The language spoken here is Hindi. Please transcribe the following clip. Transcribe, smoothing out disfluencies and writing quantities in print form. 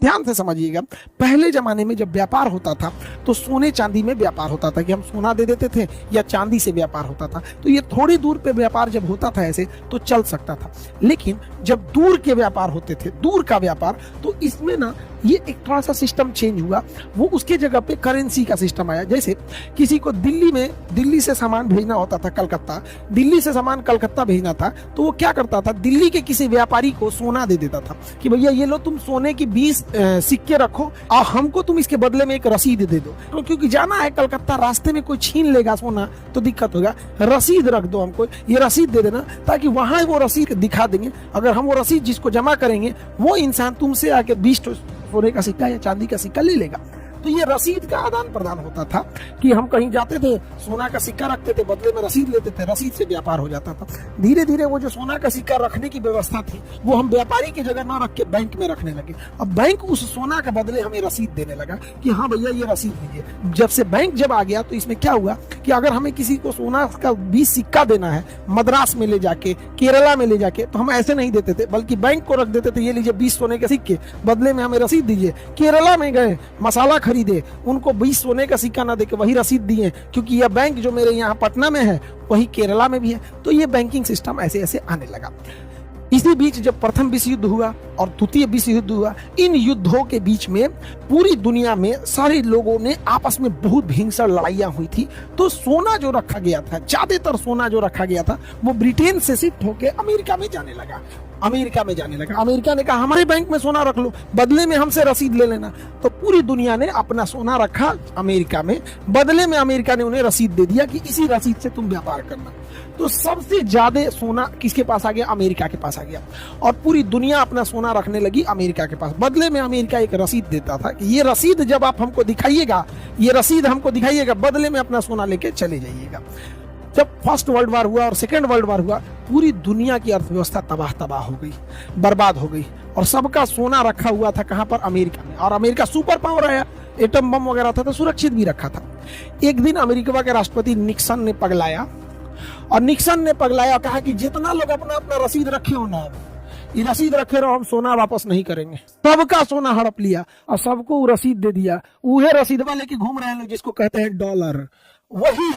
ध्यान से समझिएगा, पहले जमाने में जब व्यापार होता था तो सोने चांदी में व्यापार होता था कि हम सोना दे देते थे या चांदी से व्यापार होता था। तो ये थोड़ी दूर पे व्यापार जब होता था ऐसे तो चल सकता था, लेकिन जब दूर के व्यापार होते थे, दूर का व्यापार, तो इसमें ना ये एक थोड़ा सा सिस्टम चेंज हुआ। वो उसके जगह पे करेंसी का सिस्टम आया। जैसे किसी को दिल्ली से सामान भेजना होता था कलकत्ता, दिल्ली से सामान कलकत्ता भेजना था, तो वो क्या करता था, दिल्ली के किसी व्यापारी को सोना दे देता था कि भैया ये लो तुम सोने की 20 सिक्के रखो और हमको तुम इसके बदले में एक रसीद दे दो। तो क्योंकि जाना है कलकत्ता, रास्ते में कोई छीन लेगा सोना तो दिक्कत होगा, रसीद रख दो हमको, ये रसीद दे देना, ताकि वहां वो रसीद दिखा देंगे। अगर हम वो रसीद जिसको जमा करेंगे वो इंसान तुमसे आके 20 सोने का सिक्का या चांदी का सिक्का ले लेगा। तो ये रसीद का आदान प्रदान होता था कि हम कहीं जाते थे, सोना का सिक्का रखते थे, बदले में रसीद लेते थे, रसीद से व्यापार हो जाता था। धीरे धीरे वो जो सोना का सिक्का रखने की व्यवस्था थी वो हम व्यापारी की जगह ना रख के बैंक में रखने लगे। अब बैंक उस सोना के बदले हमें रसीद देने लगा कि हाँ भैया ये रसीद दीजिए। जब से बैंक जब आ गया तो इसमें क्या हुआ कि अगर हमें किसी को सोना का 20 सिक्का देना है मद्रास में ले जाके, केरला में ले जाके, तो हम ऐसे नहीं देते थे, बल्कि बैंक को रख देते थे, ये लीजिए 20 सोने के सिक्के, बदले में हमें रसीद दीजिए। केरला में गए, मसाला खरीदे, उनको 20 सोने का सिक्का ना देके वही रसीद दिए, क्योंकि यह बैंक जो मेरे यहाँ पटना में है वही केरला में भी है। तो ये बैंकिंग सिस्टम ऐसे ऐसे आने लगा। इसी बीच जब प्रथम विश्व युद्ध हुआ और द्वितीय विश्व युद्ध हुआ, इन युद्धों के बीच में पूरी दुनिया में सारे लोगों ने आपस में बहुत भीषण लड़ाइयां हुई थी। तो सोना जो रखा गया था, ज्यादातर सोना जो रखा गया था वो ब्रिटेन से शिफ्ट होकर अमेरिका में जाने लगा। अमेरिका ने कहा हमारे बैंक में सोना रख लो, बदले में हमसे रसीद ले लेना। तो पूरी दुनिया ने अपना सोना रखा अमेरिका में, बदले में अमेरिका ने उन्हें रसीद दे दिया कि इसी रसीद से तुम व्यापार करना। तो सबसे ज्यादा सोना किसके पास आ गया? अमेरिका के पास आ गया, और पूरी दुनिया अपना सोना रखने लगी अमेरिका के पास। बदले में अमेरिका एक रसीद देता था कि ये रसीद जब आप हमको दिखाइएगा, ये रसीद हमको दिखाइएगा, बदले में अपना सोना लेके चले जाइएगा। जब फर्स्ट वर्ल्ड वार हुआ और सेकेंड वर्ल्ड वार हुआ, पूरी दुनिया की अर्थव्यवस्था तबाह हो गई, बर्बाद हो गई, और सबका सोना रखा हुआ था कहां पर? अमेरिका में। और अमेरिका सुपर पावर आया, एटम बम वगैरह था तो सुरक्षित भी रखा था। एक दिन अमेरिका के राष्ट्रपति निक्सन ने पगलाया, और निक्सन ने पगलाया, कहा कि जितना लोग अपना अपना रसीद रखे हो ना, ये रसीद रखे रहो, हम सोना वापस नहीं करेंगे। सबका सोना हड़प लिया और सबको रसीद दे दिया। वही रसीदवा लेके घूम रहे हैं जिसको कहते हैं डॉलर, वही